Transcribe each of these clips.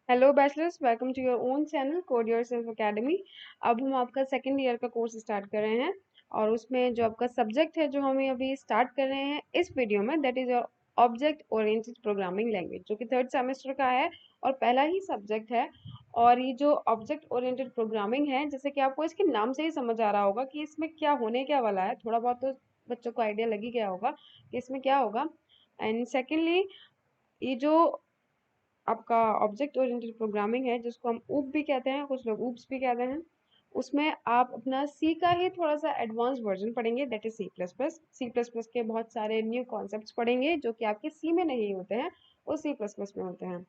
Hello bachelors, welcome to your own channel code yourself academy. अब हम आपका second year का कोर्स स्टार्ट कर रहे हैं और उसमें जो आपका सब्जेक्ट है जो हमें अभी स्टार्ट कर रहे हैं इस वीडियो में, that is your object oriented programming language, जो कि थर्ड सेमेस्टर का है और पहला ही सब्जेक्ट है। और ये जो ऑब्जेक्ट ओरिएंटेड प्रोग्रामिंग है, जैसे कि आपको इसके नाम से ही समझ आ रहा होगा कि इसमें क्या होने क्या वाला है, थोड़ा बहुत तो बच्चों को आइडिया लग ही गया होगा कि इसमें क्या होगा। एंड सेकेंडली, ये जो आपका ऑब्जेक्ट ओरिएंटेड प्रोग्रामिंग है, जिसको हम ऊप भी कहते हैं, कुछ लोग ऊप्स भी कहते हैं, उसमें आप अपना सी का ही थोड़ा सा एडवांस वर्जन पढ़ेंगे, that is C plus plus. C plus plus के बहुत सारे न्यू कॉन्सेप्ट्स पढ़ेंगे जो कि आपके सी में नहीं होते हैं, वो सी प्लस प्लस में होते हैं,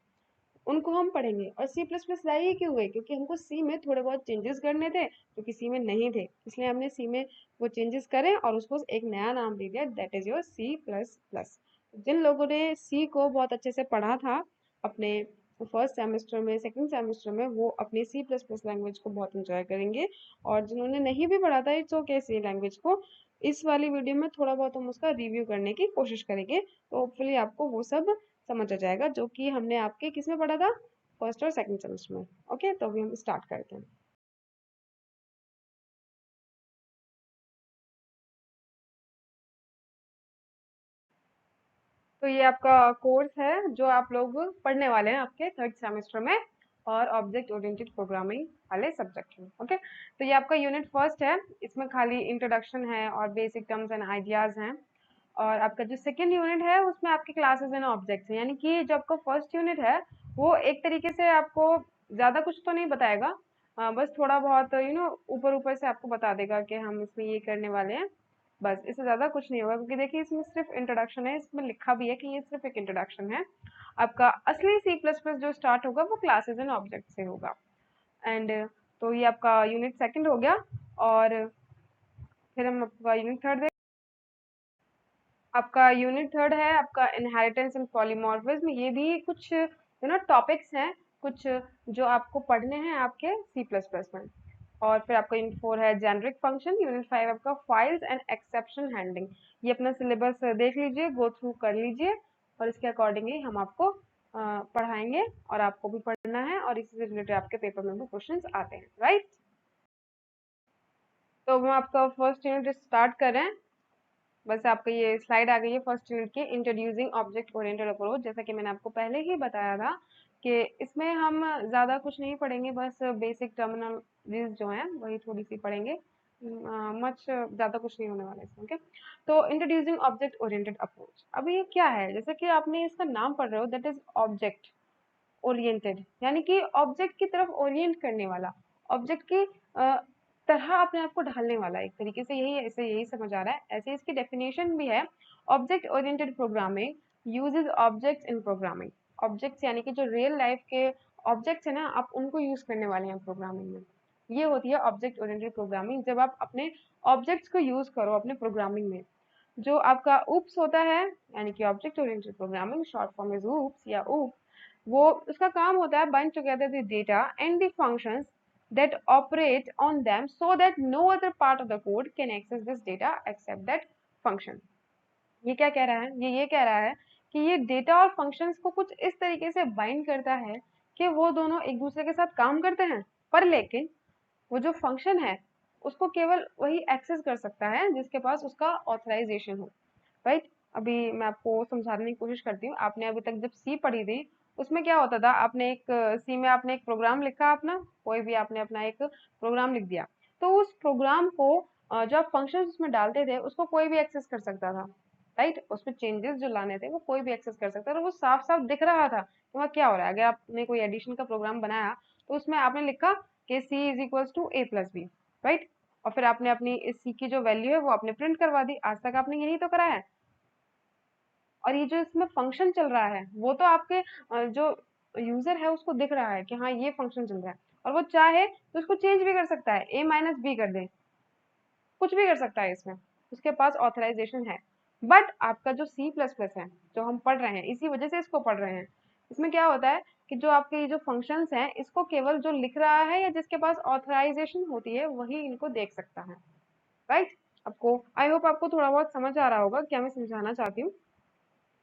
उनको हम पढ़ेंगे। और सी प्लस प्लस लाए ही क्यों हुए? क्योंकि हमको सी में थोड़े बहुत चेंजेस करने थे जो कि सी में नहीं थे, इसलिए हमने सी में वो चेंजेस करे और उसको एक नया नाम दे दिया, that is your C plus plus. जिन लोगों ने सी को बहुत अच्छे से पढ़ा था अपने फर्स्ट सेमेस्टर में, सेकंड सेमेस्टर में, वो अपनी सी प्लस प्लस लैंग्वेज को बहुत इंजॉय करेंगे। और जिन्होंने नहीं भी पढ़ा था, इट्स ओके, सी लैंग्वेज को इस वाली वीडियो में थोड़ा बहुत हम उसका रिव्यू करने की कोशिश करेंगे, तो होपफुली आपको वो सब समझ आ जाएगा जो कि हमने आपके किस में पढ़ा था, फर्स्ट और सेकंड सेमेस्टर में। ओके, तो अभी हम स्टार्ट करते हैं। तो ये आपका कोर्स है जो आप लोग पढ़ने वाले हैं आपके थर्ड सेमेस्टर में, और ऑब्जेक्ट ओरिएंटेड प्रोग्रामिंग वाले सब्जेक्ट में। ओके, तो ये आपका यूनिट फर्स्ट है, इसमें खाली इंट्रोडक्शन है और बेसिक टर्म्स एंड आइडियाज हैं। और आपका जो सेकंड यूनिट है उसमें आपके क्लासेस एंड ऑब्जेक्ट्स हैं, यानी कि जो आपका फर्स्ट यूनिट है वो एक तरीके से आपको ज्यादा कुछ तो नहीं बताएगा, बस थोड़ा बहुत ऊपर ऊपर से आपको बता देगा कि हम इसमें ये करने वाले हैं, बस इससे ज्यादा कुछ नहीं होगा। क्योंकि देखिए, इसमें सिर्फ इंट्रोडक्शन है, इसमें लिखा भी है कि ये सिर्फ एक इंट्रोडक्शन है। आपका असली सी प्लस प्लस जो स्टार्ट होगा वो क्लासेस एंड ऑब्जेक्ट से होगा। एंड तो ये आपका यूनिट सेकंड हो गया। और फिर हम आपका यूनिट थर्ड, आपका यूनिट थर्ड है आपका इनहेरिटेंस एंड पॉलीमॉर्फिज्म। ये भी कुछ टॉपिक्स हैं, कुछ जो आपको पढ़ने हैं आपके सी प्लस प्लस में। और फिर आपका यूनिट फोर है जेनरिक फंक्शन। यूनिट फाइव आपका फाइल्स एंड एक्सेप्शन हैंडलिंग। ये अपना सिलेबस देख लीजिए, गो थ्रू कर लीजिए, और इसके अकॉर्डिंगली हम आपको पढ़ाएंगे, और आपको भी पढ़ना है, और इसी से रिलेटेड आपके पेपर में भी क्वेश्चंस आते हैं, राइट। तो हम आपका फर्स्ट यूनिट स्टार्ट कर रहे हैं। बस आपका ये स्लाइड आ गई है फर्स्ट यूनिट की, इंट्रोड्यूसिंग ऑब्जेक्ट ओरिएंटेड अप्रोच। जैसा कि मैंने आपको पहले ही बताया था कि इसमें हम ज़्यादा कुछ नहीं पढ़ेंगे, बस बेसिक टर्मिनोलॉजीज जो हैं वही थोड़ी सी पढ़ेंगे, मच ज़्यादा कुछ नहीं होने वाला है इसमें। ओके, तो इंट्रोड्यूसिंग ऑब्जेक्ट ओरिएंटेड अप्रोच, अब ये क्या है? जैसे कि आपने इसका नाम पढ़ रहे हो, दैट इज ऑब्जेक्ट ओरिएंटेड, यानी कि ऑब्जेक्ट की तरफ ओरिएंट करने वाला, ऑब्जेक्ट की तरह अपने आप को ढालने वाला, एक तरीके से यही, ऐसे यही समझ आ रहा है। ऐसे इसकी डेफिनेशन भी है, object oriented programming uses objects in programming. Objects यानी कि जो रियल लाइफ के ऑब्जेक्ट्स है ना, आप उनको यूज करने वाले हैं प्रोग्रामिंग में। ये होती है ऑब्जेक्ट ओरिएंटेड प्रोग्रामिंग, जब आप अपने ऑब्जेक्ट्स को यूज करो अपने प्रोग्रामिंग में। जो आपका ऊप्स होता है, यानी कि object oriented programming, short form is oops या ऊप, वो उसका काम होता है bind together the data and the functions that operate on them so that no other part of the code can access this data except that function। ये क्या कह रहा है? ये कह रहा है कि ये डेटा और फंक्शंस को कुछ इस तरीके से बाइंड करता है कि वो दोनों एक दूसरे के साथ काम करते हैं, पर लेकिन वो जो फंक्शन है उसको केवल वही एक्सेस कर सकता है जिसके पास उसका ऑथराइजेशन हो, राइट। अभी मैं आपको समझाने की कोशिश करती हूँ। आपने अभी तक जब सी पढ़ी थी, उसमें क्या होता था, आपने एक सी में आपने एक प्रोग्राम लिखा अपना, कोई भी आपने अपना एक प्रोग्राम लिख दिया, तो उस प्रोग्राम को जो आप फंक्शन उसमें डालते थे उसको कोई भी एक्सेस कर सकता था, राइट। उसमें चेंजेस जो लाने थे वो कोई भी एक्सेस कर सकता था, और वो साफ साफ दिख रहा था कि वहाँ क्या हो रहा है। अगर आपने कोई एडिशन का प्रोग्राम बनाया तो उसमें आपने लिखा कि C is equals to A plus B, right. और फिर आपने अपनी इस सी की जो वैल्यू है वो आपने प्रिंट करवा दी। आज तक आपने यही तो करा है। और ये जो इसमें फंक्शन चल रहा है वो तो आपके जो यूजर है उसको दिख रहा है कि हाँ ये फंक्शन चल रहा है, और वो चाहे तो उसको चेंज भी कर सकता है, ए माइनस बी कर दे, कुछ भी कर सकता है इसमें, उसके पास ऑथराइजेशन है। बट आपका जो सी प्लस प्लस है जो हम पढ़ रहे हैं, इसी वजह से इसको पढ़ रहे हैं, इसमें क्या होता है कि जो आपके ये जो फंक्शंस हैं इसको केवल जो लिख रहा है या जिसके पास ऑथराइजेशन होती है वही इनको देख सकता है, राइट। आपको, आई होप आपको थोड़ा बहुत समझ आ रहा होगा क्या मैं समझाना चाहती हूँ,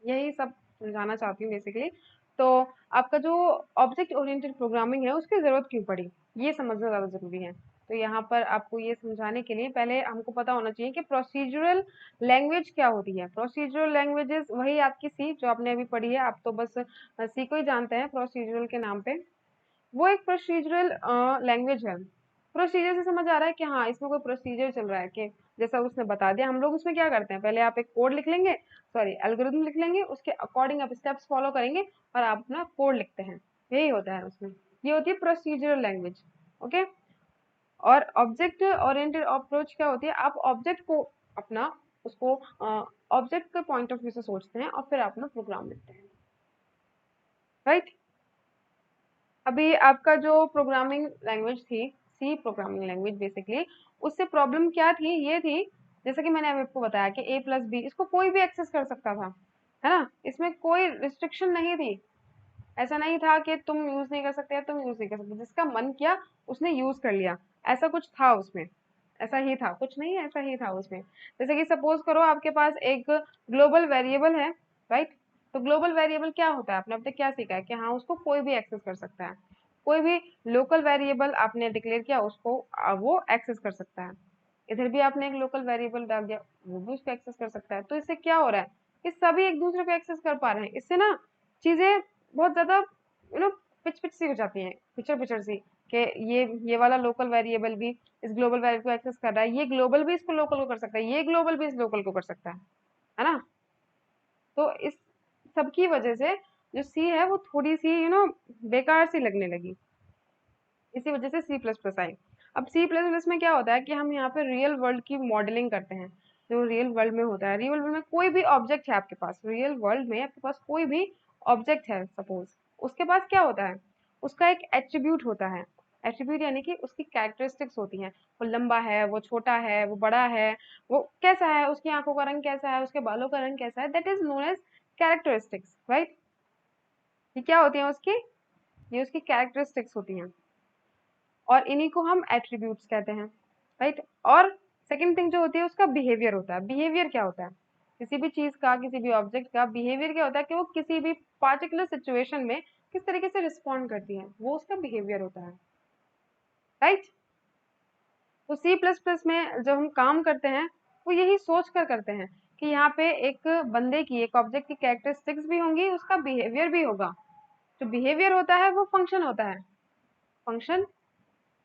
यही सब समझाना चाहती हूँ बेसिकली। तो आपका जो ऑब्जेक्ट ओरिएंटेड प्रोग्रामिंग है उसकी जरूरत क्यों पड़ी, ये समझना ज्यादा जरूरी है। तो यहाँ पर आपको ये समझाने के लिए पहले हमको पता होना चाहिए कि प्रोसीजरल लैंग्वेज क्या होती है। प्रोसीजरल लैंग्वेजेस वही आपकी सी जो आपने अभी पढ़ी है, आप तो बस सी को ही जानते हैं प्रोसीजरल के नाम पे। वो एक प्रोसीजरल लैंग्वेज है। प्रोसीजर से समझ आ रहा है कि हाँ इसमें कोई प्रोसीजर चल रहा है, कि जैसा उसने बता दिया। हम लोग उसमें क्या करते हैं, पहले आप एक कोड लिख लेंगे, सॉरी एल्गोरिथम लिख लेंगे, उसके अकॉर्डिंग आप स्टेप्स फॉलो करेंगे और आप अपना कोड लिखते हैं, यही होता है उसमें। ये होती है प्रोसीजरल लैंग्वेज। ओके। और ऑब्जेक्ट ओरिएंटेड अप्रोच क्या होती है, आप ऑब्जेक्ट को अपना उसको ऑब्जेक्ट के पॉइंट ऑफ व्यू से सोचते हैं और फिर अपना प्रोग्राम लिखते हैं, राइट। अभी आपका जो प्रोग्रामिंग लैंग्वेज थी, सी प्रोग्रामिंग लैंग्वेज बेसिकली, उससे प्रॉब्लम क्या थी, ये थी जैसे कि मैंने अभी आपको बताया कि ए प्लस बी इसको कोई भी एक्सेस कर सकता था, है ना, इसमें कोई रिस्ट्रिक्शन नहीं थी। ऐसा नहीं था कि तुम यूज नहीं कर सकते या तुम यूज नहीं कर सकते, जिसका मन किया उसने यूज कर लिया, ऐसा कुछ था उसमें। ऐसा ही था, कुछ नहीं है, ऐसा ही था उसमें। जैसे कि सपोज करो आपके पास एक ग्लोबल वेरिएबल है, राइट। तो ग्लोबल वेरिएबल क्या होता है, आपने अब तक क्या सीखा है कि हाँ उसको कोई भी एक्सेस कर सकता है। कोई भी लोकल वेरिएबल आपने डिक्लेयर किया उसको वो एक्सेस कर सकता है। इधर भी आपने एक लोकल वेरिएबल डाल दिया, वो भी उसको एक्सेस कर सकता है। तो इससे क्या हो रहा है कि सभी एक दूसरे को एक्सेस कर पा रहे हैं। इससे ना चीजें बहुत ज्यादा पिच पिच सी हो जाती हैं, पिचर पिचर सी, कि ये वाला लोकल वेरिएबल भी इस ग्लोबल वेरिएबल को एक्सेस कर रहा है, ये ग्लोबल भी इसको लोकल को कर सकता है, ये ग्लोबल भी इस लोकल को कर सकता है ना। तो इस सब की वजह से जो सी है वो थोड़ी सी बेकार सी लगने लगी। इसी वजह से सी प्लस प्लस आई। अब सी प्लस प्लस में क्या होता है कि हम यहाँ पे रियल वर्ल्ड की मॉडलिंग करते हैं। जो रियल वर्ल्ड में होता है, रियल वर्ल्ड में कोई भी ऑब्जेक्ट है आपके पास, रियल वर्ल्ड में आपके पास कोई भी ऑब्जेक्ट है सपोज, उसके पास क्या होता है, उसका एक एट्रीब्यूट होता है। एट्रीब्यूट यानी कि उसकी कैरेक्टरिस्टिक्स होती हैं। वो लंबा है, वो छोटा है, वो बड़ा है, वो कैसा है, उसकी आंखों का रंग कैसा है, उसके बालों का रंग कैसा है, that is known as characteristics, right. ये क्या होती है उसकी, ये उसकी कैरेक्टरिस्टिक्स होती हैं, और इन्हीं को हम एट्रीब्यूट्स कहते हैं, राइट। और सेकंड थिंग जो होती है उसका बिहेवियर होता है। बिहेवियर क्या होता है, किसी भी चीज का, किसी भी ऑब्जेक्ट का बिहेवियर क्या होता है, कि वो किसी भी पार्टिकुलर सिचुएशन में किस तरीके से रिस्पॉन्ड करती है, वो उसका बिहेवियर होता है, राइट। तो सी प्लस प्लस में जब हम काम करते हैं वो यही सोच कर करते हैं कि यहाँ पे एक बंदे की, एक ऑब्जेक्ट की कैरेक्टरिस्टिक्स भी होंगी, उसका बिहेवियर भी होगा। जो बिहेवियर होता है वो फंक्शन होता है। फंक्शन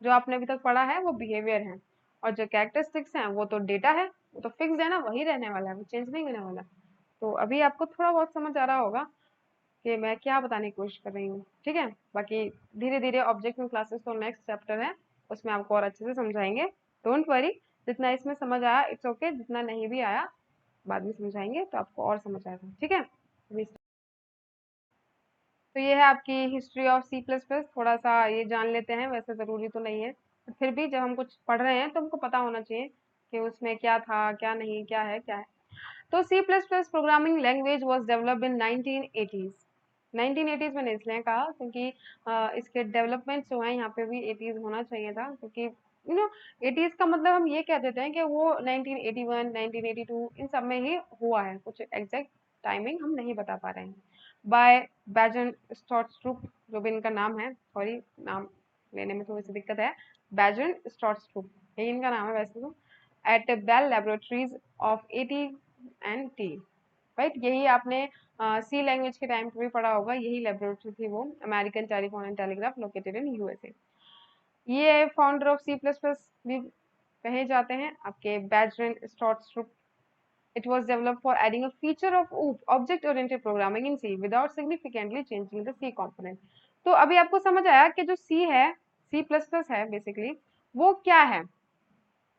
जो आपने अभी तक पढ़ा है वो बिहेवियर है, और जो कैरेक्टरिस्टिक्स हैं वो तो डेटा है, वो तो फिक्स है ना, वही रहने वाला है, वो चेंज नहीं होने वाला। तो अभी आपको थोड़ा बहुत समझ आ रहा होगा कि मैं क्या बताने की कोशिश कर रही हूँ, ठीक है। बाकी धीरे धीरे ऑब्जेक्ट क्लासेस तो नेक्स्ट चैप्टर है, उसमें आपको और अच्छे से समझाएंगे। डोंट वरी, जितना इसमें समझ आया इट्स ओके, जितना नहीं भी आया बाद में समझाएंगे तो आपको और समझ आएगा, ठीक है। तो ये है आपकी history of C plus plus. थोड़ा सा ये जान लेते हैं, वैसे ज़रूरी तो नहीं है, but फिर भी जब हम कुछ पढ़ रहे हैं तो हमको पता होना चाहिए कि उसमें क्या था, क्या नहीं, क्या है, क्या है। तो C plus plus programming language was developed in 1980s। 1980s मैंने इसलिए कहा क्योंकि इसके डेवलपमेंट जो है यहाँ पे भी 80s होना चाहिए था, क्योंकि 80s का मतलब हम ये कह देते हैं कि वो 1981 1982 इन सब में ही हुआ है, कुछ एग्जैक्ट टाइमिंग हम नहीं बता पा रहे हैं। बाय बैजन स्टॉर्ट्सट्रूप, जो भी इनका नाम है, सॉरी नाम लेने में थोड़ी सी दिक्कत है, बैजन स्टॉर्ट्सट्रूप यही इनका नाम है वैसे तो, at Bell laboratories of AT and T, right. यही आपने सी लैंग्वेज के टाइम पे भी पढ़ा होगा, यही लेबोरेटरी थी वो, American Telephone and Telegraph located in USA. ये founder of C plus plus भी कहे जाते हैं आपके बैजरन स्टॉर्ट्सट्रूप। It was developed for adding a feature of object-oriented programming in C without significantly changing the C component. तो अभी आपको समझ आया कि जो C है, C++ है बेसिकली, वो क्या है।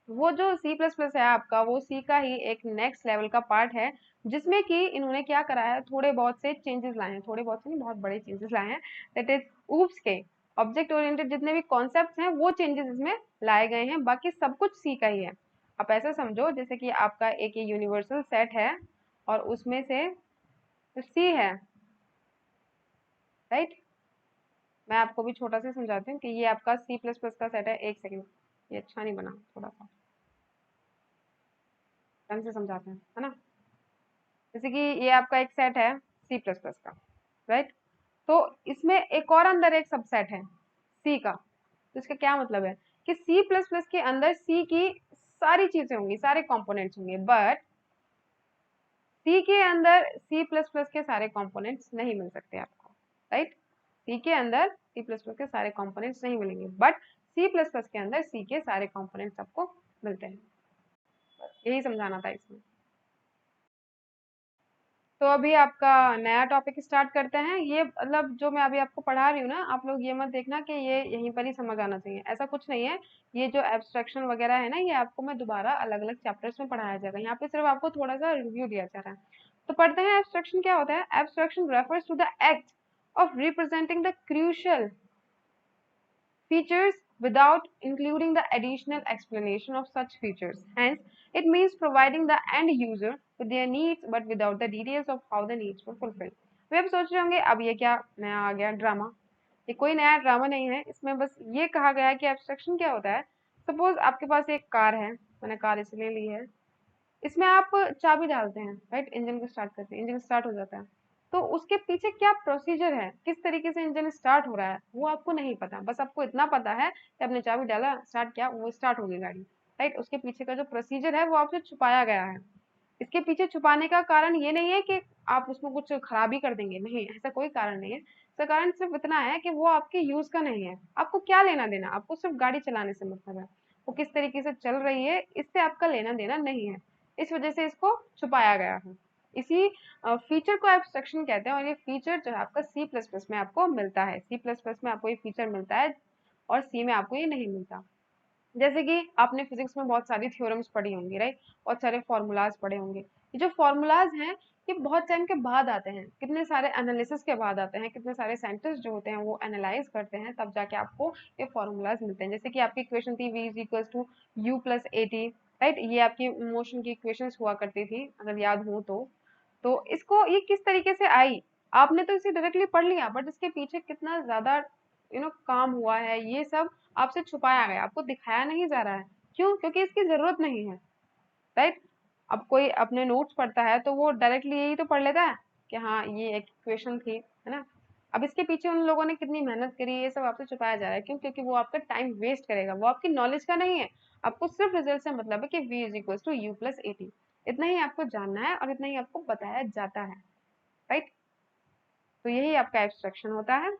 वो जो C++ है आपका, वो C का ही एक नेक्स्ट लेवल का पार्ट है, जिसमें कि इन्होंने क्या करा है, थोड़े बहुत से चेंजेस लाए हैं, थोड़े बहुत से नहीं, बहुत बड़े चेंजेस लाए हैं। दैट इज ऊप्स के ऑब्जेक्ट ओरिएंटेड जितने भी कॉन्सेप्ट्स हैं वो चेंजेस इसमें लाए गए हैं, बाकी सब कुछ सी का ही है। आप ऐसा समझो जैसे कि आपका एक ये यूनिवर्सल सेट है और उसमें से सी है, राइट। मैं आपको भी छोटा सा समझाती हूँ कि ये आपका C++ का सेट है। एक सेकंड, ये अच्छा नहीं बना, थोड़ा सा ढंग से समझाते हैं, है ना। जैसे कि ये आपका एक सेट है C++ का, राइट। तो इसमें एक और अंदर एक सबसेट है सी का। तो इसका क्या मतलब है कि सी प्लस प्लस के अंदर सी की सारी चीजें होंगी, सारे कंपोनेंट्स होंगे, बट सी के अंदर सी प्लस प्लस के सारे कंपोनेंट्स नहीं मिल सकते आपको, राइट। सी के अंदर सी प्लस प्लस के सारे कंपोनेंट्स नहीं मिलेंगे, बट सी प्लस प्लस के अंदर सी के सारे कंपोनेंट्स आपको मिलते हैं। यही समझाना था इसमें। तो अभी आपका नया टॉपिक स्टार्ट करते हैं। ये मतलब जो मैं अभी आपको पढ़ा रही हूँ ना, आप लोग ये मत देखना कि ये यहीं पर ही समझ आना चाहिए, ऐसा कुछ नहीं है। ये जो एब्स्ट्रैक्शन वगैरह है ना, ये आपको मैं दोबारा अलग अलग चैप्टर्स में पढ़ाया जाएगा, यहाँ पे सिर्फ आपको थोड़ा सा रिव्यू दिया जा रहा है। तो पढ़ते हैं एब्स्ट्रैक्शन क्या होता है। Abstraction refers to the act of representing the crucial features without including the additional explanation of such features. Hence, it means providing the end user with their needs but without the details of how the needs were fulfilled. वे अब सोच रहे होंगे अब ये क्या नया आ गया drama. ये कोई नया ड्रामा नहीं है, इसमें बस ये कहा गया है कि एब्स्ट्रैक्शन क्या होता है। सपोज आपके पास एक कार है, मैंने कार इसलिए ली है, इसमें आप चाबी डालते हैं, राइट, इंजन को स्टार्ट करते हैं, इंजन स्टार्ट हो जाता है। तो उसके पीछे क्या प्रोसीजर है, किस तरीके से इंजन स्टार्ट हो रहा है, वो आपको नहीं पता। बस आपको इतना पता है कि आपने चाबी डाला, स्टार्ट किया, वो स्टार्ट हो गई गाड़ी, राइट। उसके पीछे का जो प्रोसीजर है वो आपसे छुपाया गया है। इसके पीछे छुपाने का कारण ये नहीं है कि आप उसमें कुछ खराबी कर देंगे, नहीं, ऐसा कोई कारण नहीं है। इसका कारण सिर्फ इतना है कि वो आपके यूज का नहीं है। आपको क्या लेना देना, आपको सिर्फ गाड़ी चलाने से मतलब है, वो किस तरीके से चल रही है इससे आपका लेना देना नहीं है। इस वजह से इसको छुपाया गया है। इसी फीचर को एब्स्ट्रैक्शन कहते हैं, और ये फीचर जो है आपका सी प्लस प्लस में आपको मिलता है। सी प्लस प्लस में आपको ये फीचर मिलता है और सी में आपको ये नहीं मिलता। जैसे कि आपने फिजिक्स में बहुत सारी थ्योरम्स पढ़ी होंगी, राइट, बहुत सारे फॉर्मूलाज पढ़े होंगे। ये जो फॉर्मूलाज हैं ये बहुत टाइम के बाद आते हैं, कितने सारे एनालिसिस के बाद आते हैं, कितने सारे साइंटिस्ट जो होते हैं वो एनालाइज करते हैं, तब जाके आपको ये फॉर्मूलाज मिलते हैं। जैसे कि आपकी इक्वेशन थी v is equal to u plus a t, right, ये आपकी मोशन की इक्वेशंस हुआ करती थी अगर याद हो तो इसको ये किस तरीके से आई, आपने तो इसे डायरेक्टली पढ़ लिया, बट इसके पीछे कितना ज्यादा काम हुआ है ये सब आपसे छुपाया गया, आपको दिखाया नहीं जा रहा है। क्यों? क्योंकि इसकी जरूरत नहीं है, राइट। अब कोई अपने नोट्स पढ़ता है तो वो डायरेक्टली यही तो पढ़ लेता है कि हाँ ये एक इक्वेशन थी, है ना। अब इसके पीछे उन लोगों ने कितनी मेहनत करी, ये सब आपसे छुपाया जा रहा है। क्यों? क्योंकि वो आपका टाइम वेस्ट करेगा, वो आपकी नॉलेज का नहीं है। आपको सिर्फ रिजल्ट से मतलब है कि v is equal to u plus a t, इतना ही आपको जानना है और इतना ही आपको बताया जाता है, राइट। तो यही आपका एब्स्ट्रैक्शन होता है।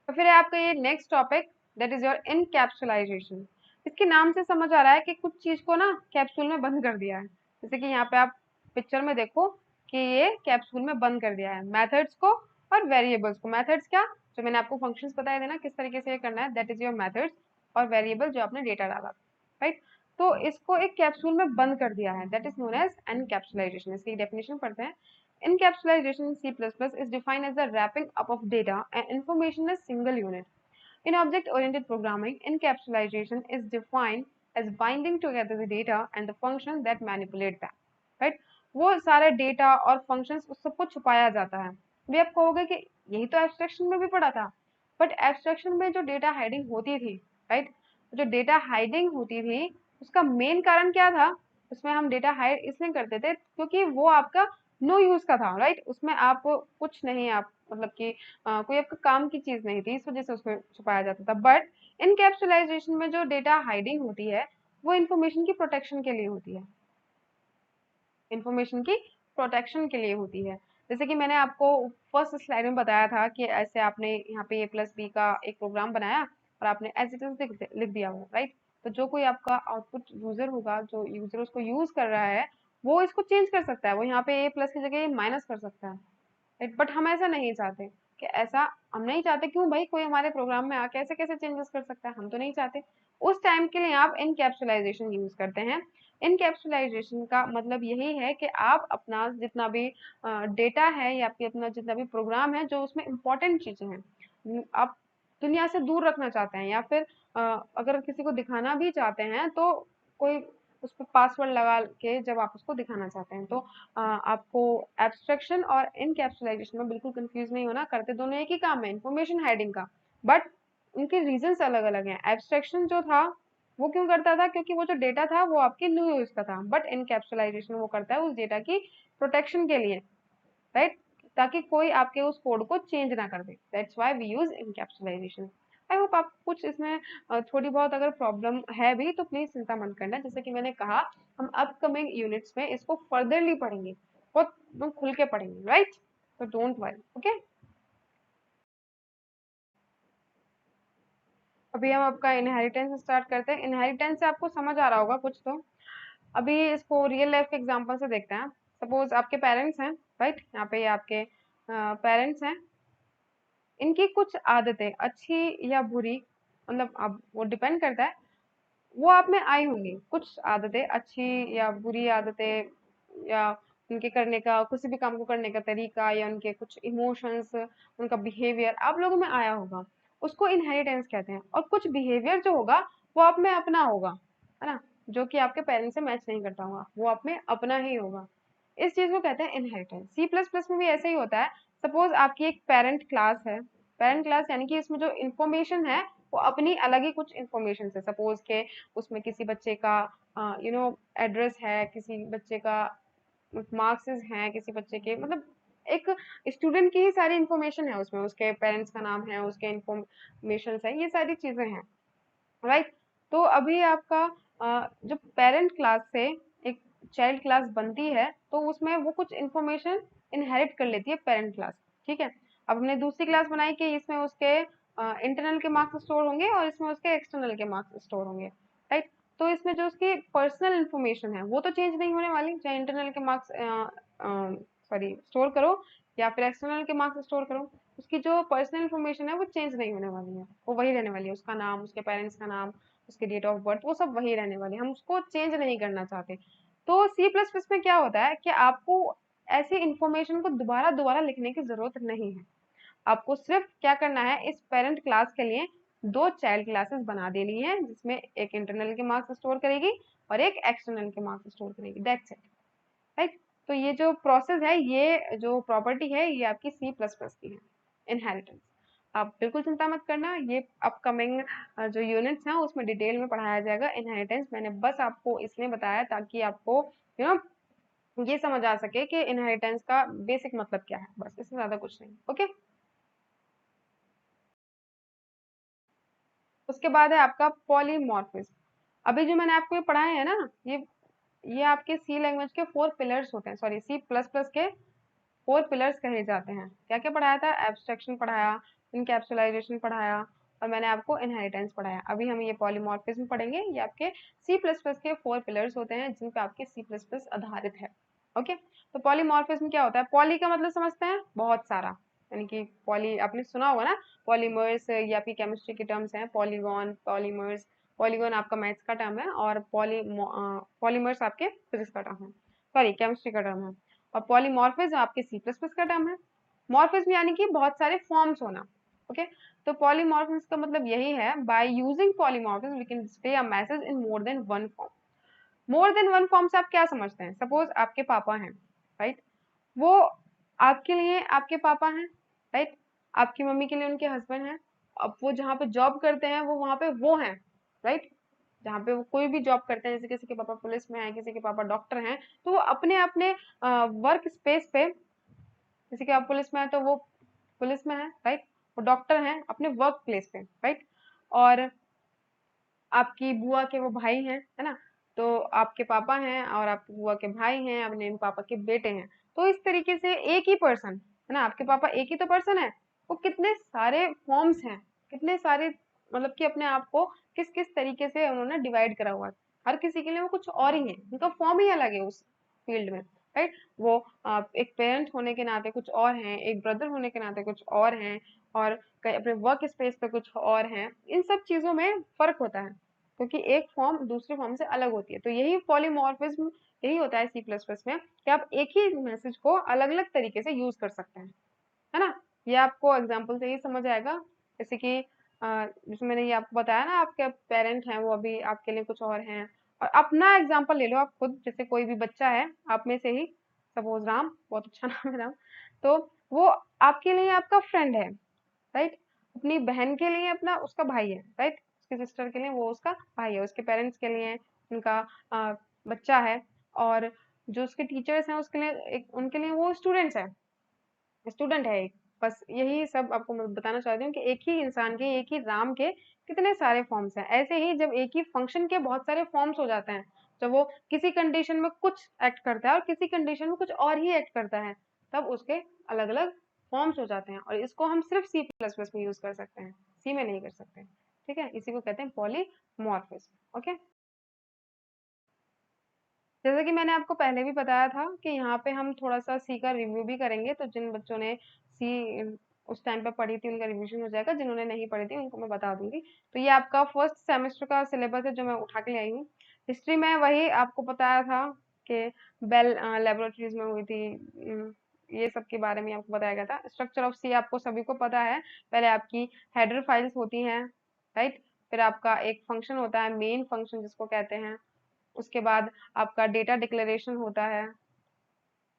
तो फिर है आपका ये next topic, that is your encapsulation. इसके नाम से समझ आ रहा है कि कुछ चीज को ना कैप्सूल में बंद कर दिया है। जैसे कि यहाँ पे आप पिक्चर में देखो कि ये कैप्सूल में बंद कर दिया है मेथड्स को और वेरिएबल्स को। मेथड्स क्या, जो मैंने आपको फंक्शंस बताए थे ना किस तरीके से ये करना है, दैट इज योर मेथड्स। और वेरिएबल जो आपने डेटा डाला, राइट। तो इसको एक कैप्सूल में बंद कर दिया है, दैट इज नोन एज एनकैप्सुलाइजेशन। इसकी डेफिनेशन पढ़ते हैं। Encapsulation in C++ is defined as the wrapping up of data and information in a single unit. In object-oriented programming, encapsulation is defined as binding together the data and the functions that manipulate them. Right? वो सारे data और functions उस सबको छुपाया जाता है। भी आप कहोगे कि यही तो एब्स्ट्रैक्शन में भी पढ़ा था, बट एब्स्ट्रैक्शन में जो डेटा हाइडिंग होती थी, राइट, जो डेटा हाइडिंग होती थी उसका मेन कारण क्या था। उसमें हम डेटा हाइड इसलिए करते थे क्योंकि वो आपका नो यूज का था, राइट। उसमें आप कुछ नहीं, आप मतलब कि कोई आपका काम की चीज नहीं थी, इस वजह से उसमें छुपाया जाता था। बट इनकैप्सुलाइजेशन में जो डेटा हाइडिंग होती है वो इंफॉर्मेशन की प्रोटेक्शन के लिए होती है, इंफॉर्मेशन की प्रोटेक्शन के लिए होती है। जैसे कि मैंने आपको फर्स्ट स्लाइड में बताया था कि ऐसे आपने यहाँ पे a प्लस बी का एक प्रोग्राम बनाया और आपने एज इट इज लिख दिया वो, राइट। तो जो कोई आपका आउटपुट यूजर होगा, जो यूजर उसको यूज कर रहा है, वो इसको चेंज कर सकता है, वो यहाँ पे a प्लस की जगह माइनस कर सकता है, राइट। बट हम ऐसा नहीं चाहते कि ऐसा हम नहीं चाहते। क्यों भाई, कोई हमारे प्रोग्राम में आके ऐसे कैसे चेंजेस कर सकता है, हम तो नहीं चाहते। उस टाइम के लिए आप इनकैप्सुलाइजेशन यूज करते हैं। इनकैप्सुलाइजेशन का मतलब यही है कि आप अपना जितना भी डेटा है या आपके अपना जितना भी प्रोग्राम है जो उसमें इंपॉर्टेंट चीजें हैं आप दुनिया से दूर रखना चाहते हैं, या फिर अगर किसी को दिखाना भी चाहते हैं तो कोई उस पर पासवर्ड लगा के जब आप उसको दिखाना चाहते हैं, तो आपको एब्स्ट्रैक्शन और इनकैप्सुलाइजेशन में बिल्कुल कंफ्यूज नहीं होना, करते दोनों एक ही काम है, इंफॉर्मेशन हाइडिंग का। बट उनके रीजंस अलग अलग हैं। एब्स्ट्रैक्शन जो था वो क्यों करता था, क्योंकि वो जो डेटा था वो आपके न्यू यूज का था। बट इनकैप्सुलाइजेशन वो करता है उस डेटा की प्रोटेक्शन के लिए, राइट। ताकि कोई आपके उस कोड को चेंज ना कर दे। That's why we use encapsulation. I hope आप कुछ इसमें थोड़ी बहुत अगर प्रॉब्लम है भी तो प्लीज चिंता मत करना। जैसे कि मैंने कहा, हम अपकमिंग यूनिट्स में इसको फर्दरली पढ़ेंगे, बहुत एकदम खुल के पढ़ेंगे, राइट? तो डोंट वरी, ओके। अभी हम आपका इनहेरिटेंस स्टार्ट करते हैं। इनहेरिटेंस से आपको समझ आ रहा होगा कुछ तो। अभी इसको रियल लाइफ के एग्जांपल से देखते हैं। सपोज आपके पेरेंट्स हैं, राइट? यहाँ पे ये आपके पेरेंट्स हैं। इनकी कुछ आदतें अच्छी या बुरी, मतलब अब वो डिपेंड करता है, वो आप में आई होंगी कुछ आदतें, अच्छी या बुरी आदतें, या उनके करने का, किसी भी काम को करने का तरीका, या उनके कुछ इमोशंस, उनका बिहेवियर आप लोगों में आया होगा, उसको इनहेरिटेंस कहते हैं। और कुछ बिहेवियर जो होगा वो आप में अपना होगा, है ना, जो कि आपके पेरेंट्स से मैच नहीं करता होगा, वो आप में अपना ही होगा। इस चीज को कहते हैं इनहेरिटेंस। सी प्लस प्लस में भी ऐसे ही होता है। सपोज आपकी एक पेरेंट क्लास है। पेरेंट क्लास यानी कि इसमें जो इन्फॉर्मेशन है वो अपनी अलग ही कुछ इन्फॉर्मेशन है। सपोज के उसमें किसी बच्चे का एड्रेस है, किसी बच्चे का मार्क्स हैं, किसी बच्चे के, मतलब एक स्टूडेंट की ही सारी इन्फॉर्मेशन है उसमें, उसके पेरेंट्स का नाम है, उसके इन्फॉर्मेशन है, ये सारी चीजें हैं, राइट? तो अभी आपका जब पेरेंट क्लास से एक चाइल्ड क्लास बनती है तो उसमें वो कुछ इन्फॉर्मेशन इनहेरिट कर लेती है पेरेंट क्लास, ठीक है? अब हमने दूसरी क्लास बनाई कि इसमें उसके इंटरनल के मार्क्स स्टोर होंगे और इसमें उसके एक्सटर्नल के मार्क्स स्टोर होंगे, राइट? तो इसमें जो उसकी पर्सनल इन्फॉर्मेशन है वो तो चेंज नहीं होने वाली, चाहे इंटरनल के मार्क्स सॉरी स्टोर करो या फिर एक्सटर्नल के मार्क्स स्टोर करो, उसकी जो पर्सनल इन्फॉर्मेशन है वो चेंज नहीं होने वाली है, वो वही रहने वाली है। उसका नाम, उसके पेरेंट्स का नाम, उसकी डेट ऑफ बर्थ, वो सब वही रहने वाली है, हम उसको चेंज नहीं करना चाहते। तो सी प्लस प्लस में क्या होता है कि आपको ऐसी इंफॉर्मेशन को दोबारा दोबारा लिखने की जरूरत नहीं है। आपको सिर्फ क्या करना है, इस पेरेंट क्लास के लिए दो चाइल्ड क्लासेस बना देनी है, जिसमें एक इंटरनल के मार्क्स स्टोर करेगी और एक एक्सटर्नल के मार्क्स स्टोर करेगी, दैट्स इट, राइट? तो ये जो प्रोसेस है, ये जो प्रॉपर्टी है, ये आपकी सी प्लस प्लस की है, इनहेरिटेंस। आप बिल्कुल चिंता मत करना, ये अपकमिंग जो यूनिट्स हैं उसमें डिटेल में पढ़ाया जाएगा इनहेरिटेंस। मैंने बस आपको इसलिए बताया ताकि आपको यू नो ये समझ आ सके कि इनहेरिटेंस का बेसिक मतलब क्या है, बस इससे ज्यादा कुछ नहीं, ओके? उसके बाद है आपका पॉलीमॉर्फिज्म। अभी जो मैंने आपको ये पढ़ाया है ना, ये आपके सी लैंग्वेज के 4 पिलर्स होते हैं, सॉरी सी प्लस प्लस के 4 पिलर्स कहे जाते हैं। क्या क्या पढ़ाया था? एब्स्ट्रैक्शन पढ़ाया, इनकैप्सुलाइजेशन पढ़ाया, और मैंने आपको इनहेरिटेंस पढ़ाया। अभी हम ये पॉलीमॉर्फिज्म पढ़ेंगे। ये आपके सी प्लस प्लस के 4 पिलर्स होते हैं जिन पे आपके सी प्लस प्लस आधारित है, ओके? तो पॉलीमॉर्फिज्म क्या होता है? पॉली का मतलब समझते हैं बहुत सारा, यानी कि पॉली आपने सुना होगा ना, पॉलीमर्स, ये आपकी केमिस्ट्री के टर्म्स हैं, पॉलीगॉन, पॉलीमर्स। पॉलीगॉन आपका मैथ्स का टर्म है और पॉलीमर्स आपके फिजिक्स का टर्म है, सॉरी केमिस्ट्री का टर्म है। और पॉलीमॉर्फिज्म आपके सी प्लस प्लस का टर्म है। मॉर्फिज्म यानी कि बहुत सारे फॉर्म्स होना, ओके? तो पॉलीमॉर्फिज्म का मतलब यही है, by using polymorphism we can display a message in more than one form. More than one form से आप क्या समझते हैं? सपोज आपके पापा हैं, राइट? वो आपके लिए आपके पापा हैं, राइट? आपकी मम्मी के लिए उनके हस्बैंड हैं। अब वो जहाँ पे जॉब करते हैं वो वहां पे वो हैं, राइट? जहाँ पे वो कोई भी जॉब करते हैं, जैसे किसी के पापा पुलिस में है, किसी के पापा डॉक्टर हैं, तो वो अपने अपने वर्क स्पेस पे, जैसे कि आप पुलिस में है तो वो पुलिस में है, राइट? वो डॉक्टर हैं अपने वर्क प्लेस पे, राइट? और आपकी बुआ के वो भाई हैं, है ना? तो आपके पापा हैं और आपकी बुआ के भाई हैं, अपने पापा के बेटे हैं। तो इस तरीके से एक ही पर्सन, है ना, आपके पापा एक ही तो पर्सन है, वो कितने सारे फॉर्म्स हैं, कितने सारे, मतलब कि अपने आप को किस किस तरीके से उन्होंने डिवाइड करा हुआ है। हर किसी के लिए वो कुछ और ही है, उनका फॉर्म ही अलग है उस फील्ड में, राइट? वो एक पेरेंट होने के नाते कुछ और हैं, एक ब्रदर होने के नाते कुछ और हैं, और कहीं अपने वर्क स्पेस पे कुछ और हैं। इन सब चीजों में फर्क होता है, क्योंकि एक फॉर्म दूसरे फॉर्म से अलग होती है। तो यही पॉलीमॉर्फिज्म, यही होता है सी प्लस प्लस में, कि आप एक ही मैसेज को अलग अलग तरीके से यूज कर सकते हैं, है ना? ये आपको एग्जाम्पल से ही समझ आएगा। जैसे कि जैसे मैंने ये आपको बताया ना, आपके पेरेंट हैं वो अभी आपके लिए कुछ और हैं। और अपना एग्जाम्पल ले लो आप खुद, जैसे कोई भी बच्चा है आप में से ही, सपोज राम, बहुत अच्छा नाम है राम, तो वो आपके लिए आपका फ्रेंड है, राइट? अपनी बहन के लिए अपना उसका भाई है, राइट? उसकी सिस्टर के लिए वो उसका भाई है, उसके पेरेंट्स के लिए उनका बच्चा है, और जो उसके टीचर्स हैं उसके लिए उनके लिए वो स्टूडेंट्स है, स्टूडेंट है एक। बस यही सब आपको मैं बताना चाहती हूँ कि एक ही इंसान के, एक ही राम के कितने सारे फॉर्म्स हैं। ऐसे ही जब एक ही फंक्शन के बहुत सारे फॉर्म्स हो जाते हैं, जब वो किसी कंडीशन में कुछ एक्ट करता है और किसी कंडीशन में कुछ और ही एक्ट करता है, तब उसके अलग अलग फॉर्म्स हो जाते हैं। और इसको हम सिर्फ सी प्लस प्लस में यूज कर सकते हैं, सी में नहीं कर सकते। ठीक है, इसी को कहते हैं पॉलीमॉर्फिज्म। ओके, जैसा कि मैंने आपको पहले भी बताया था कि यहाँ पे हम थोड़ा सा सी का रिव्यू भी करेंगे, तो जिन बच्चों ने सी उस टाइम पे पढ़ी थी उनका रिवीजन हो जाएगा, जिन्होंने नहीं पढ़ी थी उनको मैं बता दूंगी। तो ये आपका फर्स्ट सेमेस्टर का सिलेबस है जो मैं उठा के ले आई हूँ। हिस्ट्री में वही आपको बताया था कि बेल लेबोरेटरीज में हुई थी, ये सब के बारे में आपको बताया गया था। स्ट्रक्चर ऑफ सी आपको सभी को पता है। पहले आपकी हेडर फाइल्स होती हैं, राइट। फिर आपका एक फंक्शन होता है, मेन फंक्शन जिसको कहते हैं। उसके बाद आपका डेटा डिक्लेरेशन होता है,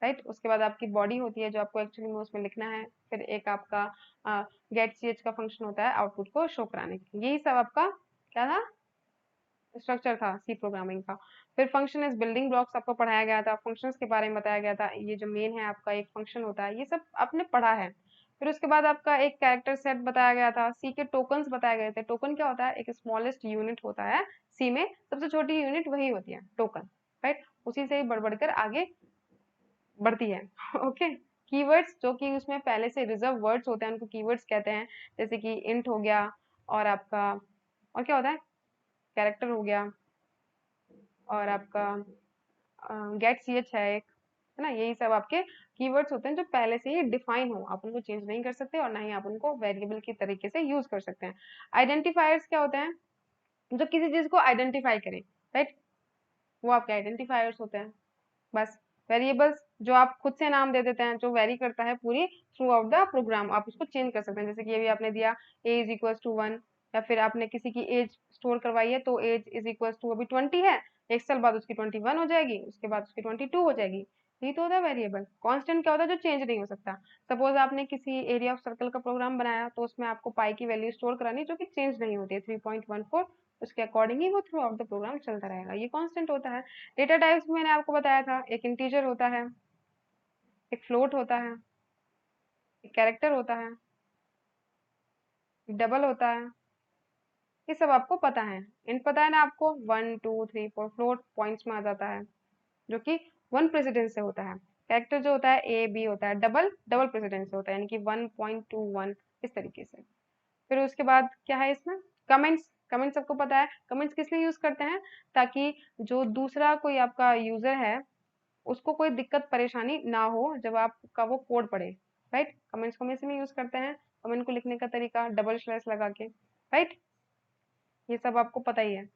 राइट। उसके बाद आपकी बॉडी होती है जो आपको एक्चुअली में उसमें लिखना है। फिर एक आपका गेट सी एच का फंक्शन होता है आउटपुट को शो कराने के लिए। यही सब आपका क्या था, स्ट्रक्चर था सी प्रोग्रामिंग का। फिर फंक्शन इज बिल्डिंग ब्लॉक्स आपको पढ़ाया गया था, फंक्शंस के बारे में बताया गया था। ये जो मेन है आपका एक फंक्शन होता है, ये सब आपने पढ़ा है। फिर उसके बाद आपका एक कैरेक्टर सेट बताया गया था, सी के टोकन्स बताए गए थे। टोकन क्या होता है, एक स्मॉलेस्ट यूनिट होता है सी में, सबसे छोटी यूनिट वही होती है टोकन, राइट। उसी से ही बढ़ बढ़कर आगे बढ़ती है। ओके, कीवर्ड्स जो कि उसमें पहले से रिजर्व वर्ड्स होते हैं उनको कीवर्ड्स कहते हैं। जैसे कि इंट हो गया, और आपका और क्या होता है, कैरेक्टर हो गया, और आपका गेट सी एच है एक, है ना। यही सब आपके कीवर्ड्स होते हैं जो पहले से ही डिफाइन हो, आप उनको चेंज नहीं कर सकते और ना ही आप उनको वेरिएबल की तरीके से यूज कर सकते हैं। आइडेंटिफायर्स क्या होते हैं, जो किसी चीज को आइडेंटिफाई करें, राइट, वो आपके आइडेंटिफायर्स होते हैं। बस वेरिएबल्स जो आप खुद से नाम दे देते हैं, जो वेरी करता है पूरी थ्रू आउट द प्रोग्राम, आप उसको चेंज कर सकते हैं। जैसे कि अभी आपने दिया ए इज इक्वल टू 1, या फिर आपने किसी की एज स्टोर करवाई है तो एज इज इक्वल टू अभी 20 है, एक साल बाद उसकी 21 हो जाएगी, उसके बाद उसकी 22 हो जाएगी। यही तो होता है वेरिएबल। कांस्टेंट क्या होता है, जो चेंज नहीं हो सकता। सपोज आपने किसी एरिया ऑफ सर्कल का प्रोग्राम बनाया, तो उसमें आपको पाई की वैल्यू स्टोर करानी जो कि चेंज नहीं होती है, 3.14, उसके अकॉर्डिंग ही वो थ्रू आउट द प्रोग्राम चलता रहेगा, ये कांस्टेंट होता है। डेटा टाइप्स मैंने आपको बताया था, एक इंटीजर होता है, एक फ्लोट होता है, एक कैरेक्टर होता है, एक डबल होता है। ये सब आपको पता है। इंट पता है ना आपको, 1 2 3 4, फ्लोट पॉइंट्स में आ जाता है जो कि 1 प्रेसिडेंस से होता है। कैरेक्टर जो होता है ए बी होता है, डबल डबल प्रेसिडेंस से होता है, यानी कि 1.21, इस तरीके से। फिर उसके बाद क्या है इसमें, कमेंट्स। कमेंट सबको पता है, कमेंट्स किस लिए यूज करते हैं, ताकि जो दूसरा कोई आपका यूजर है उसको कोई दिक्कत परेशानी ना हो जब आपका वो कोड पढ़े, राइट। कमेंट्स को हम इसमें यूज करते हैं, कमेंट को लिखने का तरीका डबल स्लैश लगा के, राइट। ये सब आपको पता ही है।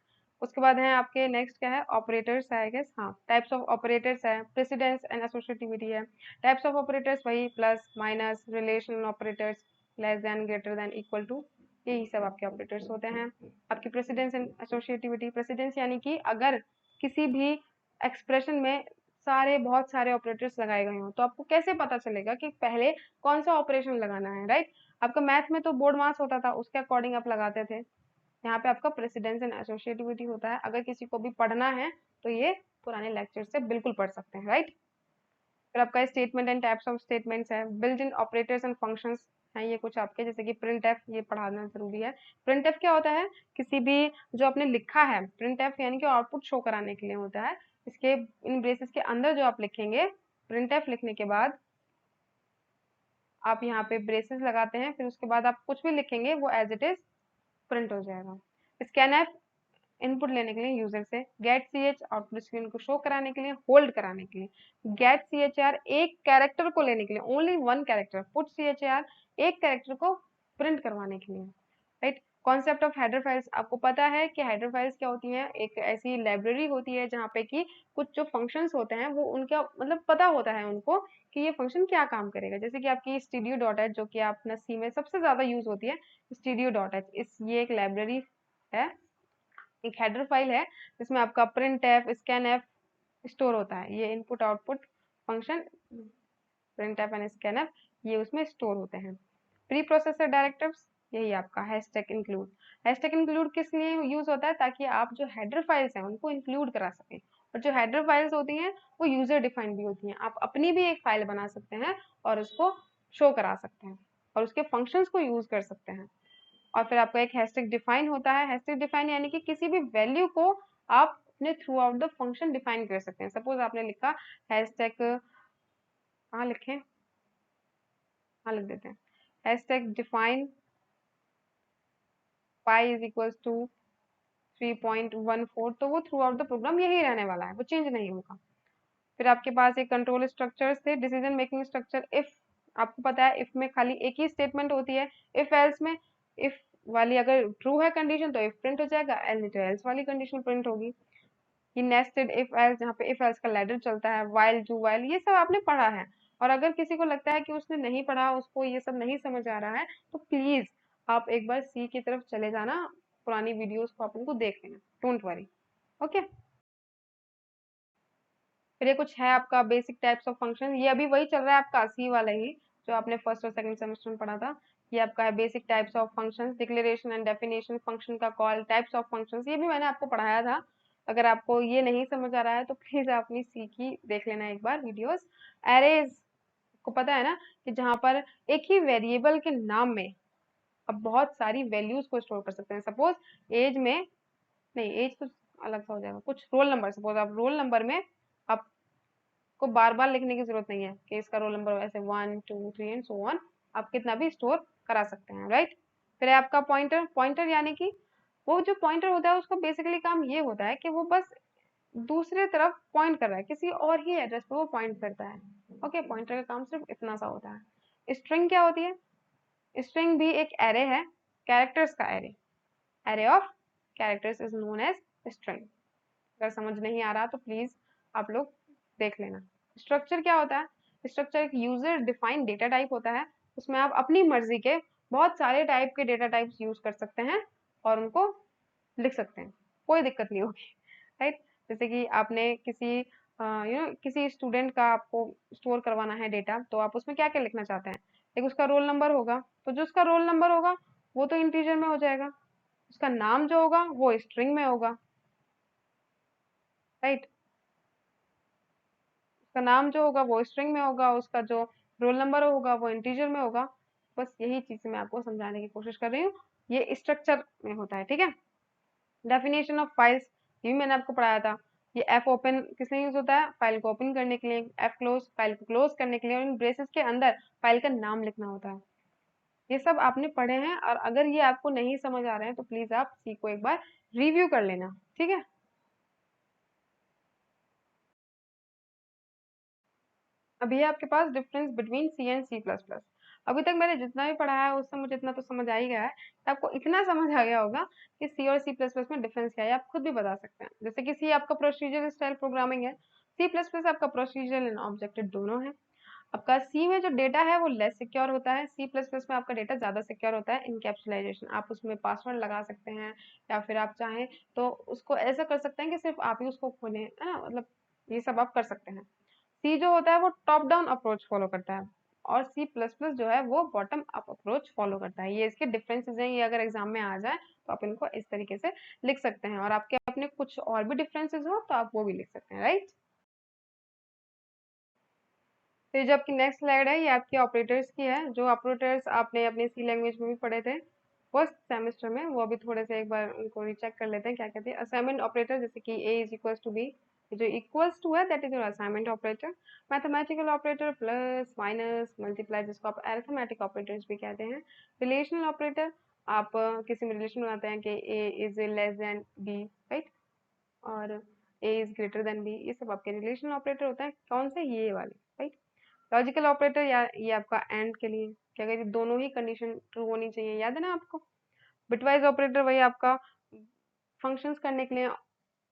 उसके बाद है आपके नेक्स्ट क्या है, ऑपरेटर्स है आई गेस, हाँ, टाइप्स ऑफ ऑपरेटर्स है, प्रेसिडेंस एंड एसोसिएटिविटी है। टाइप्स ऑफ ऑपरेटर्स वही plus minus, relational operators, less than, greater than, equal to, यही सब आपके ऑपरेटर्स होते हैं। आपकी प्रेसिडेंस एंड एसोसिएटिविटी, प्रेसिडेंस यानी कि अगर किसी भी एक्सप्रेशन में सारे बहुत सारे ऑपरेटर्स लगाए गए हों, तो आपको कैसे पता चलेगा कि पहले कौन सा ऑपरेशन लगाना है, राइट। आपका मैथ में तो बोर्ड मास होता था, उसके अकॉर्डिंग आप लगाते थे। यहाँ पे आपका प्रेसिडेंस एंड एसोसिएटिविटी होता है। अगर किसी को भी पढ़ना है तो ये पुराने लेक्चर से बिल्कुल पढ़ सकते हैं, राइट। फिर आपका statement and types of statements है, built in operators and functions हैं ये कुछ आपके, जैसे कि प्रिंट एफ, ये पढ़ाना जरूरी है। प्रिंट एफ क्या होता है, किसी भी जो आपने लिखा है, प्रिंट एफ यानी कि आउटपुट शो कराने के लिए होता है। इसके इन ब्रेसेस के अंदर जो आप लिखेंगे, प्रिंट एफ लिखने के बाद आप यहाँ पे ब्रेसेस लगाते हैं, फिर उसके बाद आप कुछ भी लिखेंगे वो एज इट इज प्रिंट हो जाएगा। स्कैनफ इनपुट लेने के लिए यूजर से, get C H output screen को शो कराने के लिए, होल्ड कराने के लिए। गेट सी एच आर एक कैरेक्टर को लेने के लिए, only one character. Put C H R एक कैरेक्टर को प्रिंट करवाने के लिए, right. Concept of header files, आपको पता है कि हेडर फाइल्स क्या होती हैं, एक ऐसी लाइब्रेरी होती है जहाँ पे कि कुछ जो फंक्शंस होते हैं वो उनका मतलब पता होता है उनको कि ये फंक्शन क्या काम करेगा। जैसे कि आपकी स्टूडियो डॉट एच जो कि आप सी में सबसे ज्यादा यूज होती है, स्टूडियो डॉट एच, इस ये एक लाइब्रेरी है, एक हेडर फाइल है जिसमें आपका print F, scan F store होता है। ये input output function print F and scan F ये उसमें स्टोर होते हैं। प्री प्रोसेसर डायरेक्टिव्स, यही आपका हैशटैग इंक्लूड। हैशटैग इंक्लूड किस लिए यूज होता है, ताकि आप जो हेडर फाइल्स हैं उनको इंक्लूड करा सकें। और जो हेडर फाइल्स होती हैं वो यूजर डिफाइंड भी होती हैं, आप अपनी भी एक फाइल बना सकते हैं और उसको शो करा सकते हैं और उसके फंक्शंस को यूज कर सकते हैं। और फिर आपका एक हैशटैग डिफाइन होता है। हैशटैग डिफाइन यानी कि किसी भी वैल्यू को आप अपने through out the function define कर सकते हैं। सपोज आपने लिखा हैशटैग, कहाँ लिखें, हाँ लिख देते हैं, hashtag define pi is equal to 3.14, तो वो थ्रू आउट द प्रोग्राम यही रहने वाला है, वो चेंज नहीं होगा। फिर आपके पास एक कंट्रोल स्ट्रक्चर्स थे, डिसीजन मेकिंग स्ट्रक्चर। इफ, आपको पता है इफ में खाली एक ही स्टेटमेंट होती है। इफ एल्स में इफ वाली अगर ट्रू है कंडीशन तो इफ प्रिंट हो जाएगा, एल नहीं तो एल्स वाली कंडीशन प्रिंट होगी। ये नेस्टेड इफ एल्स, जहाँ पे इफ एल्स का लैडर चलता है, व्हाइल डू व्हाइल, ये सब आपने पढ़ा है। और अगर किसी को लगता है कि उसने नहीं पढ़ा, उसको ये सब नहीं समझ आ रहा है, तो प्लीज आप एक बार सी की तरफ चले जाना, पुरानी वीडियोस को आप उनको देख लेना, डोंट वरी। ओके, फिर ये कुछ है आपका बेसिक टाइप्स ऑफ फंक्शन। ये अभी वही चल रहा है आपका सी वाला ही, जो आपने फर्स्ट और सेकंड सेमेस्टर में पढ़ा था। ये आपका है basic types of functions, declaration and definition, function का कॉल, टाइप्स ऑफ फंक्शंस, ये भी मैंने आपको पढ़ाया था। अगर आपको ये नहीं समझ आ रहा है तो प्लीज आप अपनी सी की देख लेना एक बार वीडियोस। एरेज को पता है ना, कि जहां पर एक ही वेरिएबल के नाम में अब बहुत सारी वैल्यूज को स्टोर कर सकते हैं। सपोज एज में, नहीं एज तो अलग सा हो जाएगा, कुछ रोल नंबर, सपोज आप रोल नंबर में आप को बार बार लिखने की जरूरत नहीं है कि इसका रोल नंबर ऐसे 1 2 3 एंड सो ऑन, आप कितना भी स्टोर करा सकते हैं, राइट। फिर है आपका पॉइंटर। पॉइंटर यानी कि वो जो पॉइंटर होता है उसका बेसिकली काम ये होता है कि वो बस दूसरे तरफ पॉइंट कर रहा है, किसी और ही एड्रेस पे वो पॉइंट करता है। ओके, पॉइंटर का काम सिर्फ इतना सा होता है। स्ट्रिंग क्या होती है? स्ट्रिंग भी एक एरे है, कैरेक्टर्स का array. Array of characters is known as string. अगर समझ नहीं आ रहा तो प्लीज आप लोग देख लेना। स्ट्रक्चर क्या होता है? स्ट्रक्चर एक यूजर डिफाइंड डेटा टाइप होता है। उसमें आप अपनी मर्जी के बहुत सारे टाइप के डेटा टाइप्स यूज कर सकते हैं और उनको लिख सकते हैं, कोई दिक्कत नहीं होगी, राइट। जैसे कि आपने किसी किसी स्टूडेंट का आपको स्टोर करवाना है डेटा, तो आप उसमें क्या क्या लिखना चाहते हैं? एक उसका रोल नंबर होगा, तो जो उसका रोल नंबर होगा वो तो इंटीजर में हो जाएगा, उसका नाम जो होगा वो स्ट्रिंग में होगा, राइट। उसका नाम जो होगा वो स्ट्रिंग में होगा, उसका जो रोल नंबर होगा वो इंटीजर में होगा। बस यही चीज मैं आपको समझाने की कोशिश कर रही हूँ, ये स्ट्रक्चर में होता है, ठीक है। डेफिनेशन ऑफ फाइल्स, ये भी मैंने आपको पढ़ाया था। ये एफ ओपन किस लिए यूज होता है? फाइल को ओपन करने के लिए। एफ क्लोज फाइल को क्लोज करने के लिए, और इन ब्रेसेस के अंदर फाइल का नाम लिखना होता है। ये सब आपने पढ़े हैं, और अगर ये आपको नहीं समझ आ रहे हैं तो प्लीज आप सी को एक बार रिव्यू कर लेना, ठीक है। अभी है आपके पास difference between C and C plus plus. अभी तक मैंने जितना भी पढ़ा है उससे मुझे इतना तो समझ आ ही गया है, तो आपको इतना समझ आ गया होगा कि सी और सी प्लस प्लस में डिफरेंस क्या है, आप खुद भी बता सकते हैं। जैसे कि सी आपका प्रोसीजर स्टाइल प्रोग्रामिंग है, सी प्लस प्लस आपका प्रोसीजर एंड ऑब्जेक्ट दोनों है। आपका सी में जो डेटा है वो लेस सिक्योर होता है, सी प्लस प्लस में आपका डेटा ज्यादा सिक्योर होता है। इनकैप्सुलाइजेशन, आप उसमें पासवर्ड लगा सकते हैं, या फिर आप चाहें तो उसको ऐसा कर सकते हैं कि सिर्फ आप ही उसको खोलें, है ना, मतलब ये सब आप कर सकते हैं। सी जो होता है वो टॉप डाउन अप्रोच फॉलो करता है, और सी प्लस प्लस जो है वो बॉटम अप अप्रोच फॉलो करता है। ये इसके डिफरेंसेस हैं, ये अगर एग्जाम में आ जाए तो आप इनको इस तरीके से लिख सकते हैं, और आपके अपने कुछ और भी डिफरेंसेस हो तो आप वो भी लिख सकते हैं, राइट। तो ये जो आपकी नेक्स्ट स्लाइड है ये आपके ऑपरेटर्स की है, जो ऑपरेटर्स आपने अपने सी लैंग्वेज में भी पढ़े थे फर्स्ट सेमेस्टर में, वो अभी थोड़े से एक बार उनको रीचेक कर लेते हैं क्या कहते हैं। असाइनमेंट ऑपरेटर, जैसे कि A is equals to be, जो इक्वल्स टू है that is your assignment operator. Mathematical operator, plus minus multiply, जिसको आप अरिथमेटिक ऑपरेटर्स भी कहते हैं। रिलेशनल ऑपरेटर, आप किसी में रिलेशन बनाते हैं कि A is less than B, right, और A is greater than B, ये सब आपके रिलेशनल ऑपरेटर होता है। कौन से? ये वाले, राइट। लॉजिकल ऑपरेटर, या ये आपका एंड के लिए, क्या कहते हैं, दोनों ही कंडीशन ट्रू होनी चाहिए, याद है ना आपको। बिटवाइज ऑपरेटर वही आपका फंक्शंस करने के लिए,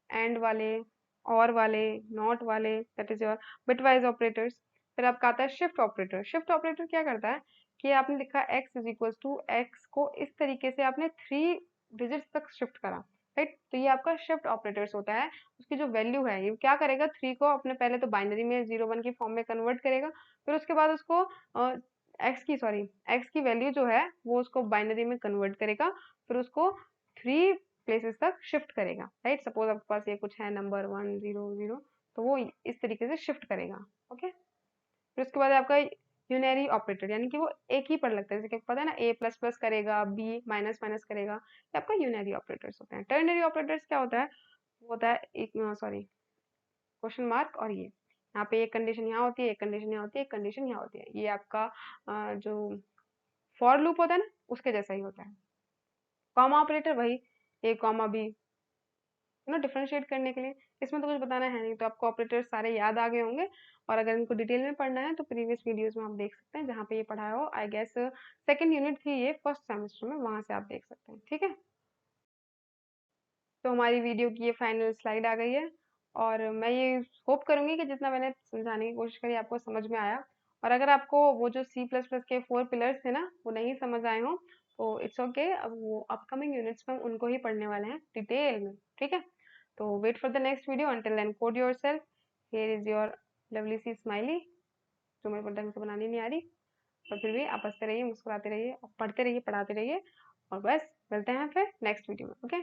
एंड वाले, और वाले, नॉट वाले, that is your bitwise operators. फिर आपका आता है शिफ्ट ऑपरेटर। शिफ्ट ऑपरेटर क्या करता है कि आपने लिखा x is equal to x को इस तरीके से आपने 3 डिजिट्स तक शिफ्ट करा, राइट, तो ये आपका शिफ्ट ऑपरेटर्स होता है। उसकी जो वैल्यू है ये क्या करेगा, 3 को अपने पहले तो बाइनरी में 0 1 की फॉर्म में कन्वर्ट करेगा, फिर उसके बाद उसको एक्स की वैल्यू जो है वो उसको बाइनरी में कन्वर्ट करेगा, फिर उसको 3 प्लेसेस तक शिफ्ट करेगा, राइट। सपोज आपके पास ये कुछ है नंबर 1 0 0, तो वो इस तरीके से शिफ्ट करेगा, ओके। फिर उसके बाद आपका यूनरी ऑपरेटर, यानी कि वो एक ही पर लगता है, जैसे कि पता है ना ए प्लस प्लस करेगा, बी माइनस माइनस करेगा, ये आपका यूनरी ऑपरेटर्स होते हैं। टर्नरी ऑपरेटर्स क्या होता है, वो होता है एक सॉरी क्वेश्चन मार्क, और ये यहाँ पे एक कंडीशन यहाँ होती है, एक कंडीशन यहाँ होती है, एक कंडीशन यहाँ होती है, ये आपका जो फॉर लूप होता है ना उसके जैसा ही होता है। कॉमा ऑपरेटर वही ए कॉमा बी, डिफरेंशिएट करने के लिए। इसमें तो कुछ बताना है नहीं, तो आपको ऑपरेटर्स सारे याद आ गए होंगे, और अगर इनको डिटेल में पढ़ना है तो प्रीवियस वीडियोस में आप देख सकते हैं, जहाँ पे ये पढ़ाया हो, आई गेस सेकंड यूनिट थी ये फर्स्ट सेमेस्टर में, वहां से आप देख सकते हैं। ठीक है, तो हमारी वीडियो की ये फाइनल स्लाइड आ गई है, और मैं ये होप करूंगी कि जितना मैंने समझाने की कोशिश करी आपको समझ में आया। और अगर आपको वो जो सी प्लस प्लस के 4 पिलर्स थे ना वो नहीं समझ आए हो तो इट्स ओके, अब वो अपकमिंग यूनिट्स में हम उनको ही पढ़ने वाले हैं डिटेल में। ठीक है, तो wait for the next video, until then code yourself. Here is your lovely C smiley, जो मेरे को ढंग से बनानी नहीं आ रही, पर फिर भी आप हंसते रहिए, मुस्कुराते रहिए, और पढ़ते रहिए, पढ़ाते रहिए, और बस मिलते हैं फिर नेक्स्ट वीडियो में। ओके।